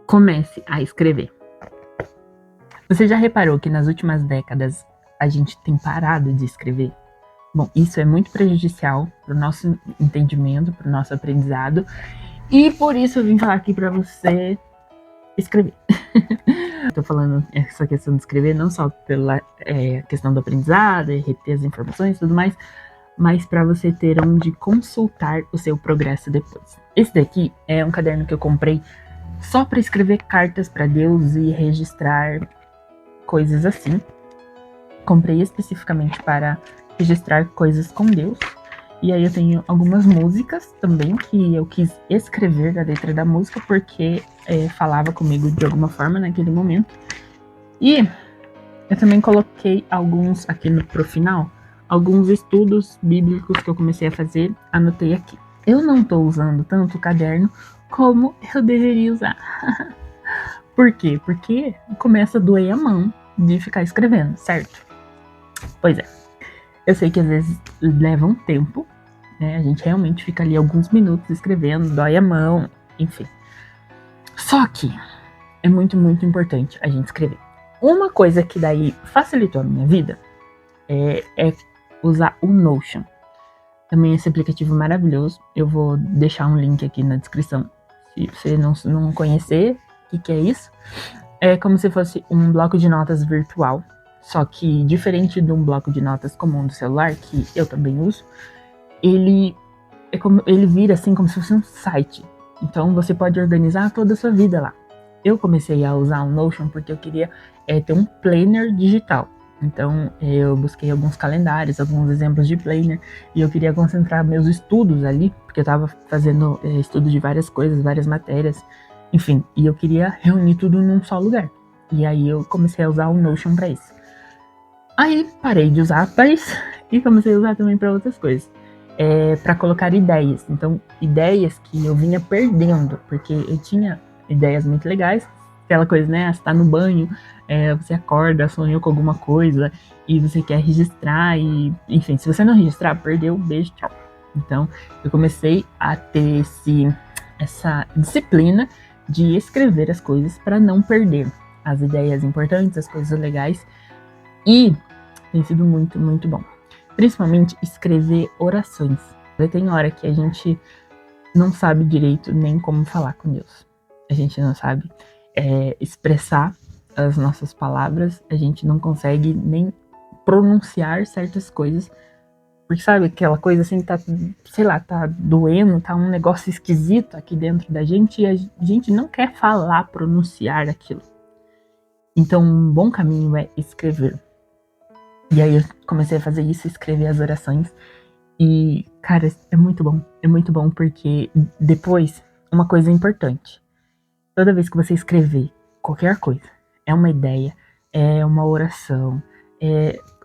Comece a escrever. Você já reparou que nas últimas décadas a gente tem parado de escrever? Bom, isso é muito prejudicial para o nosso entendimento, para o nosso aprendizado, e por isso eu vim falar aqui para você escrever. Estou falando essa questão de escrever não só pela questão do aprendizado, reter as informações e tudo mais, mas para você ter onde consultar o seu progresso depois. Esse daqui é um caderno que eu comprei só para escrever cartas para Deus e registrar coisas assim. Comprei especificamente para registrar coisas com Deus. E aí eu tenho algumas músicas também que eu quis escrever a letra da música porque falava comigo de alguma forma naquele momento. E eu também coloquei alguns aqui pro final, alguns estudos bíblicos que eu comecei a fazer, anotei aqui. Eu não estou usando tanto o caderno como eu deveria usar. Por quê? Porque começa a doer a mão de ficar escrevendo, certo? Pois é. Eu sei que às vezes leva um tempo, né? A gente realmente fica ali alguns minutos escrevendo, dói a mão, enfim. Só que é muito, muito importante a gente escrever. Uma coisa que daí facilitou a minha vida é usar o Notion. Também esse aplicativo maravilhoso. Eu vou deixar um link aqui na descrição. Se você não conhecer o que é isso, é como se fosse um bloco de notas virtual. Só que, diferente de um bloco de notas comum do celular, que eu também uso, ele vira assim como se fosse um site. Então você pode organizar toda a sua vida lá. Eu comecei a usar o Notion porque eu queria ter um planner digital. Então eu busquei alguns calendários, alguns exemplos de planner, e eu queria concentrar meus estudos ali, porque eu estava fazendo estudo de várias coisas, várias matérias, enfim, e eu queria reunir tudo num só lugar. E aí eu comecei a usar o Notion para isso. Aí parei de usar para isso e comecei a usar também para outras coisas. Para colocar ideias. Então, ideias que eu vinha perdendo, porque eu tinha ideias muito legais, aquela coisa, né? Você tá no banho, você acorda, sonhou com alguma coisa e você quer registrar e, enfim, se você não registrar, perdeu, beijo, tchau. Então, eu comecei a ter essa disciplina de escrever as coisas para não perder as ideias importantes, as coisas legais, e tem sido muito, muito bom. Principalmente escrever orações. Tem hora que a gente não sabe direito nem como falar com Deus. A gente não sabe expressar as nossas palavras, a gente não consegue nem pronunciar certas coisas, porque sabe aquela coisa assim, tá, sei lá, tá doendo, tá um negócio esquisito aqui dentro da gente e a gente não quer falar, pronunciar aquilo. Então um bom caminho é escrever. E aí eu comecei a fazer isso, escrever as orações. E, cara, é muito bom porque depois, uma coisa importante. Toda vez que você escrever qualquer coisa, é uma ideia, é uma oração,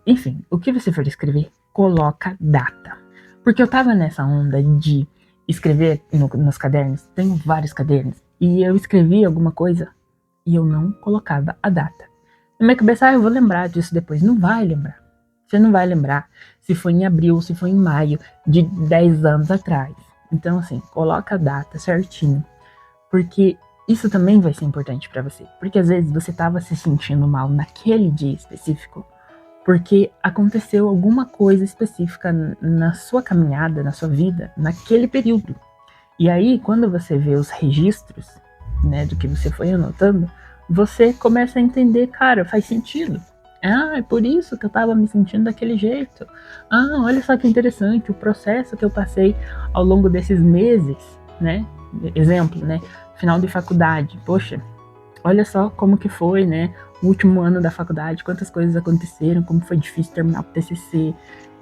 enfim, o que você for escrever, coloca data. Porque eu tava nessa onda de escrever nos cadernos, tenho vários cadernos, e eu escrevi alguma coisa e eu não colocava a data. Na minha cabeça, eu vou lembrar disso depois. Não vai lembrar. Você não vai lembrar se foi em abril, se foi em maio de 10 anos atrás. Então, assim, coloca a data certinho. Porque isso também vai ser importante para você. Porque às vezes você estava se sentindo mal naquele dia específico porque aconteceu alguma coisa específica na sua caminhada, na sua vida, naquele período. E aí, quando você vê os registros, né, do que você foi anotando, você começa a entender, cara, faz sentido. Ah, é por isso que eu tava me sentindo daquele jeito. Ah, olha só que interessante, o processo que eu passei ao longo desses meses, né? Exemplo, né? Final de faculdade. Poxa, olha só como que foi, né? O último ano da faculdade, quantas coisas aconteceram, como foi difícil terminar o TCC.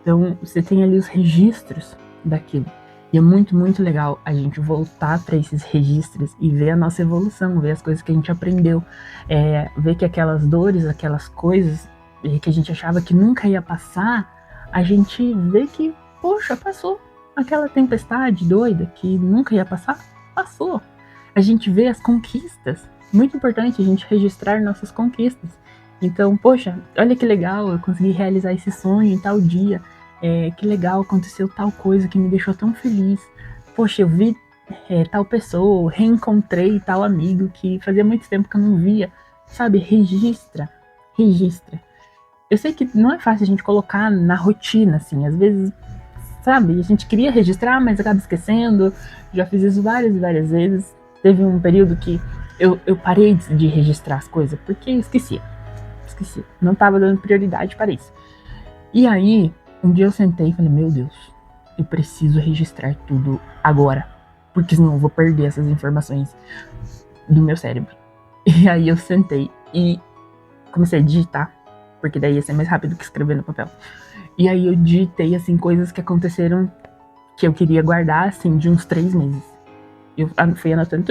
Então, você tem ali os registros daquilo. E é muito, muito legal a gente voltar para esses registros e ver a nossa evolução, ver as coisas que a gente aprendeu, ver que aquelas dores, aquelas coisas que a gente achava que nunca ia passar, a gente vê que, poxa, passou. Aquela tempestade doida que nunca ia passar, passou. A gente vê as conquistas. Muito importante a gente registrar nossas conquistas. Então, poxa, olha que legal, eu consegui realizar esse sonho em tal dia. Que legal, aconteceu tal coisa que me deixou tão feliz. Poxa, eu vi tal pessoa, reencontrei tal amigo que fazia muito tempo que eu não via, sabe? Registra. Eu sei que não é fácil a gente colocar na rotina, assim, às vezes, sabe? A gente queria registrar, mas acaba esquecendo. Já fiz isso várias e várias vezes. Teve um período que eu parei de registrar as coisas, porque eu esquecia. Não tava dando prioridade para isso. E aí, um dia eu sentei e falei, meu Deus, eu preciso registrar tudo agora, porque senão eu vou perder essas informações do meu cérebro. E aí eu sentei e comecei a digitar, porque daí ia ser mais rápido que escrever no papel. E aí eu digitei, assim, coisas que aconteceram que eu queria guardar, assim, de uns 3 meses. Eu fui anotando.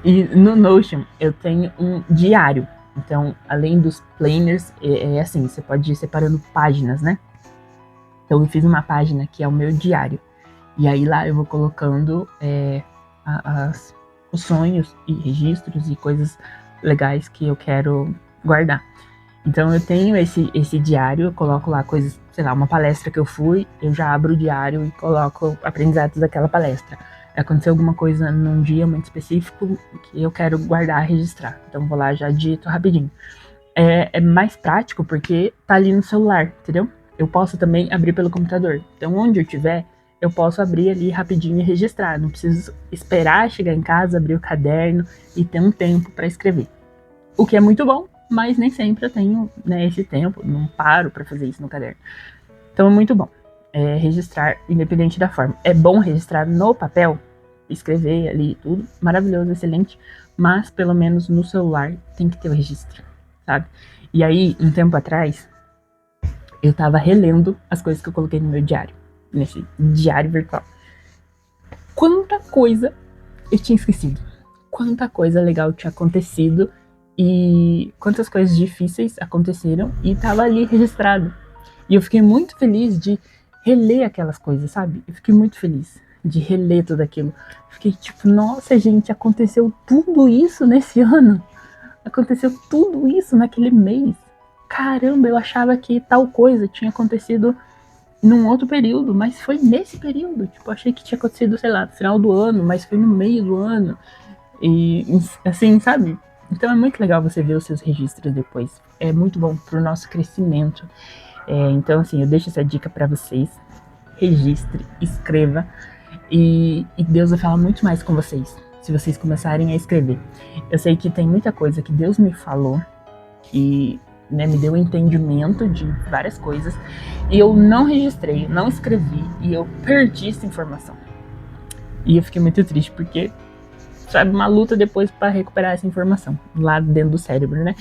E no Notion eu tenho um diário. Então, além dos planners, é assim, você pode ir separando páginas, né? Então eu fiz uma página que é o meu diário. E aí lá eu vou colocando os sonhos e registros e coisas legais que eu quero guardar. Então eu tenho esse diário, eu coloco lá coisas, sei lá, uma palestra que eu fui, eu já abro o diário e coloco aprendizados daquela palestra. Aconteceu alguma coisa num dia muito específico que eu quero guardar, registrar. Então vou lá, já digito rapidinho. É mais prático porque tá ali no celular, entendeu? Eu posso também abrir pelo computador. Então onde eu tiver, eu posso abrir ali rapidinho e registrar. Não preciso esperar chegar em casa, abrir o caderno e ter um tempo para escrever. O que é muito bom, mas nem sempre eu tenho, né, esse tempo, não paro para fazer isso no caderno. Então é muito bom registrar, independente da forma. É bom registrar no papel, escrever ali tudo, maravilhoso, excelente, mas pelo menos no celular tem que ter o registro, sabe? E aí, um tempo atrás, eu tava relendo as coisas que eu coloquei no meu diário, nesse diário virtual. Quanta coisa eu tinha esquecido, quanta coisa legal tinha acontecido e quantas coisas difíceis aconteceram e tava ali registrado. E eu fiquei muito feliz de reler aquelas coisas, sabe? Eu fiquei muito feliz de reler tudo aquilo. Fiquei tipo, nossa, gente, aconteceu tudo isso nesse ano. Aconteceu tudo isso naquele mês. Caramba, eu achava que tal coisa tinha acontecido num outro período, mas foi nesse período. Tipo, eu achei que tinha acontecido, sei lá, no final do ano, mas foi no meio do ano. E assim, sabe? Então é muito legal você ver os seus registros depois. É muito bom pro nosso crescimento. Então, assim, eu deixo essa dica para vocês. Registre, escreva e Deus vai falar muito mais com vocês se vocês começarem a escrever. Eu sei que tem muita coisa que Deus me falou que, né, me deu entendimento de várias coisas e eu não registrei, não escrevi e eu perdi essa informação. E eu fiquei muito triste porque, sabe, uma luta depois para recuperar essa informação lá dentro do cérebro, né?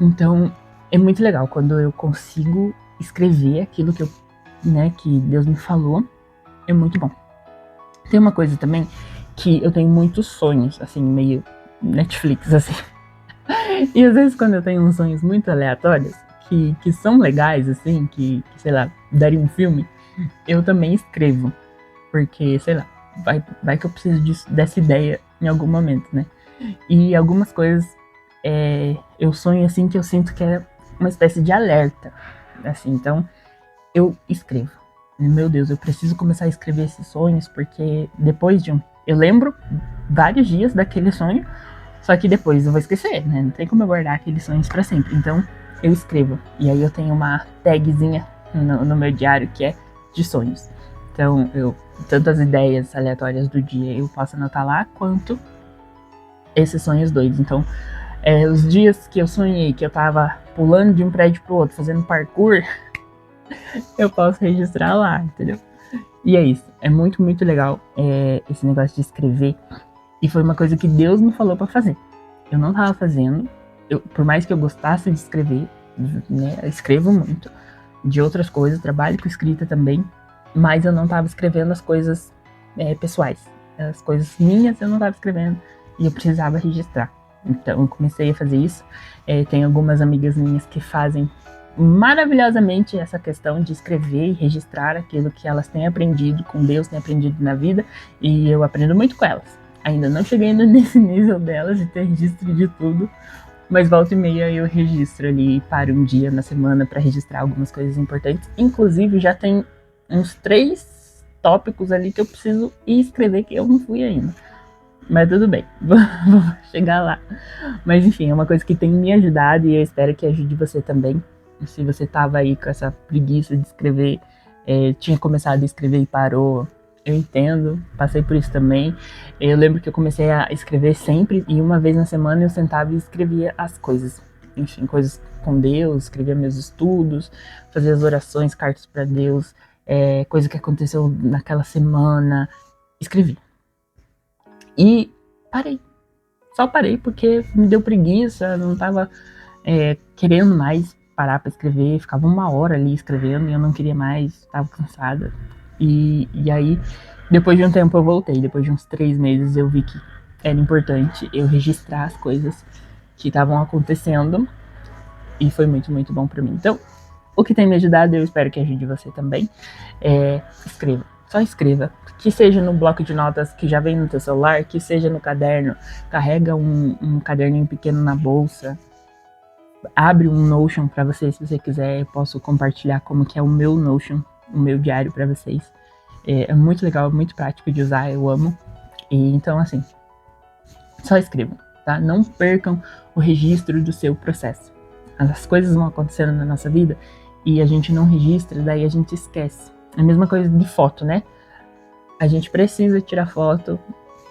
Então, é muito legal quando eu consigo escrever aquilo que que Deus me falou. É muito bom. Tem uma coisa também que eu tenho muitos sonhos, assim, meio Netflix, assim. E às vezes quando eu tenho uns sonhos muito aleatórios, que são legais, assim, que sei lá, daria um filme, eu também escrevo. Porque, sei lá, vai que eu preciso dessa ideia em algum momento, né? E algumas coisas eu sonho assim que eu sinto que é uma espécie de alerta, assim, então eu escrevo. Meu Deus, eu preciso começar a escrever esses sonhos porque depois de eu lembro vários dias daquele sonho, só que depois eu vou esquecer, né? Não tem como eu guardar aqueles sonhos para sempre. Então eu escrevo e aí eu tenho uma tagzinha no meu diário que é de sonhos. Então eu tanto as ideias aleatórias do dia eu posso anotar lá quanto esses sonhos doidos. Então os dias que eu sonhei que eu tava pulando de um prédio pro outro, fazendo parkour, eu posso registrar lá, entendeu? E é isso. É muito, muito legal esse negócio de escrever. E foi uma coisa que Deus me falou pra fazer. Eu não tava fazendo. Por mais que eu gostasse de escrever, né? Eu escrevo muito. De outras coisas, trabalho com escrita também. Mas eu não tava escrevendo as coisas pessoais. As coisas minhas eu não tava escrevendo. E eu precisava registrar. Então eu comecei a fazer isso. Tem algumas amigas minhas que fazem maravilhosamente essa questão de escrever e registrar aquilo que elas têm aprendido, com Deus têm aprendido na vida, e eu aprendo muito com elas. Ainda não cheguei nesse nível delas de ter registro de tudo, mas volta e meia eu registro ali, paro um dia na semana para registrar algumas coisas importantes. Inclusive já tem uns tópicos ali que eu preciso ir escrever, que eu não fui ainda. Mas tudo bem, vou chegar lá. Mas enfim, é uma coisa que tem me ajudado e eu espero que ajude você também. Se você tava aí com essa preguiça de escrever, tinha começado a escrever e parou, eu entendo, passei por isso também. Eu lembro que eu comecei a escrever sempre e uma vez na semana eu sentava e escrevia as coisas. Enfim, coisas com Deus, escrevia meus estudos, fazia as orações, cartas para Deus, coisa que aconteceu naquela semana, escrevi. E parei. Só parei porque me deu preguiça, não tava querendo mais parar para escrever, ficava 1 hora ali escrevendo e eu não queria mais, tava cansada. E aí, depois de um tempo eu voltei, depois de uns 3 meses eu vi que era importante eu registrar as coisas que estavam acontecendo e foi muito, muito bom para mim. Então, o que tem me ajudado, eu espero que ajude você também, escreva. Só escreva. Que seja no bloco de notas que já vem no teu celular, que seja no caderno. Carrega um caderninho pequeno na bolsa. Abre um Notion para você, se você quiser. Eu posso compartilhar como que é o meu Notion, o meu diário para vocês. É muito legal, muito prático de usar, eu amo. E então, assim, só escrevam, tá? Não percam o registro do seu processo. As coisas vão acontecendo na nossa vida e a gente não registra, daí a gente esquece. É a mesma coisa de foto, né? A gente precisa tirar foto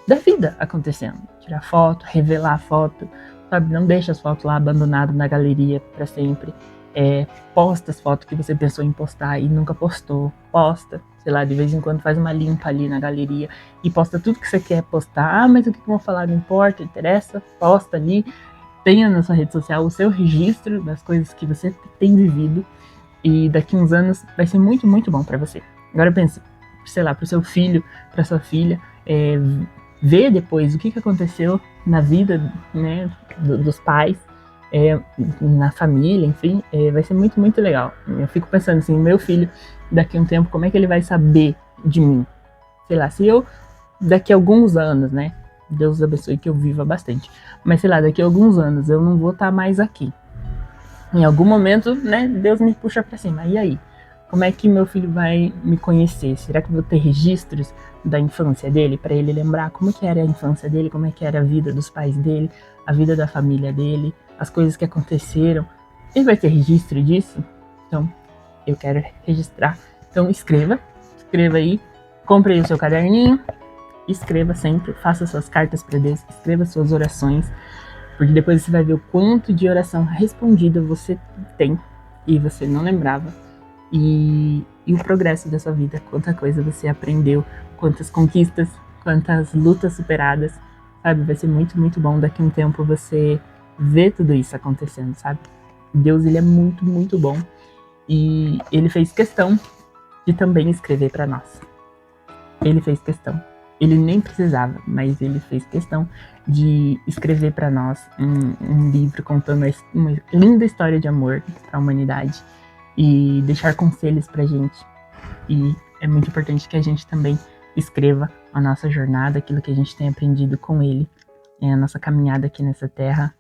da vida acontecendo. Tirar foto, revelar a foto, sabe? Não deixa as fotos lá abandonadas na galeria para sempre. Posta as fotos que você pensou em postar e nunca postou. Posta, sei lá, de vez em quando faz uma limpa ali na galeria e posta tudo que você quer postar. Ah, mas o que vão falar não importa, interessa. Posta ali. Tenha na sua rede social o seu registro das coisas que você tem vivido e daqui uns anos vai ser muito, muito bom para você. Agora pense, sei lá, para o seu filho, para sua filha, ver depois o que aconteceu na vida, né, dos pais, na família, enfim, vai ser muito, muito legal. Eu fico pensando assim, meu filho, daqui a um tempo, como é que ele vai saber de mim? Sei lá, se eu, daqui a alguns anos, né, Deus abençoe que eu viva bastante, mas sei lá, daqui a alguns anos eu não vou estar mais aqui. Em algum momento, né, Deus me puxa para cima. E aí? Como é que meu filho vai me conhecer? Será que eu vou ter registros da infância dele para ele lembrar como que era a infância dele, como é que era a vida dos pais dele, a vida da família dele, as coisas que aconteceram? Ele vai ter registro disso? Então, eu quero registrar. Então, escreva aí, compre aí o seu caderninho, escreva sempre, faça suas cartas para Deus, escreva suas orações, porque depois você vai ver o quanto de oração respondida você tem e você não lembrava. E o progresso da sua vida, quanta coisa você aprendeu, quantas conquistas, quantas lutas superadas, sabe? Vai ser muito, muito bom daqui a um tempo você ver tudo isso acontecendo, sabe? Deus, ele é muito, muito bom e ele fez questão de também escrever para nós. Ele fez questão. Ele nem precisava, mas ele fez questão de escrever para nós um livro contando uma linda história de amor para a humanidade e deixar conselhos pra gente. E é muito importante que a gente também escreva a nossa jornada, aquilo que a gente tem aprendido com ele, a nossa caminhada aqui nessa terra.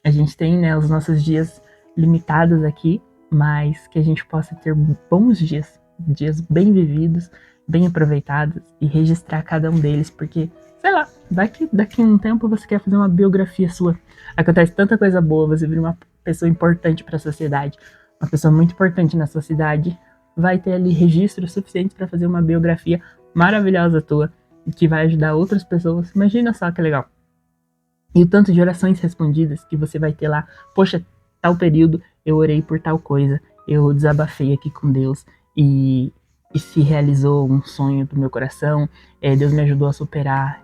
A gente tem, né, os nossos dias limitados aqui, mas que a gente possa ter bons dias, dias bem vividos, bem aproveitados e registrar cada um deles, porque, sei lá, daqui a um tempo você quer fazer uma biografia sua. Acontece tanta coisa boa, você vira uma pessoa importante para a sociedade, uma pessoa muito importante na sua cidade, vai ter ali registros suficientes para fazer uma biografia maravilhosa tua, que vai ajudar outras pessoas. Imagina só que legal. E o tanto de orações respondidas que você vai ter lá. Poxa, tal período eu orei por tal coisa, eu desabafei aqui com Deus e se realizou um sonho do meu coração, Deus me ajudou a superar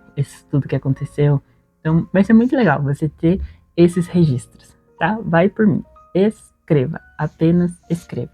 tudo que aconteceu. Então vai ser muito legal você ter esses registros, tá? Vai por mim. Escreva, apenas escreva.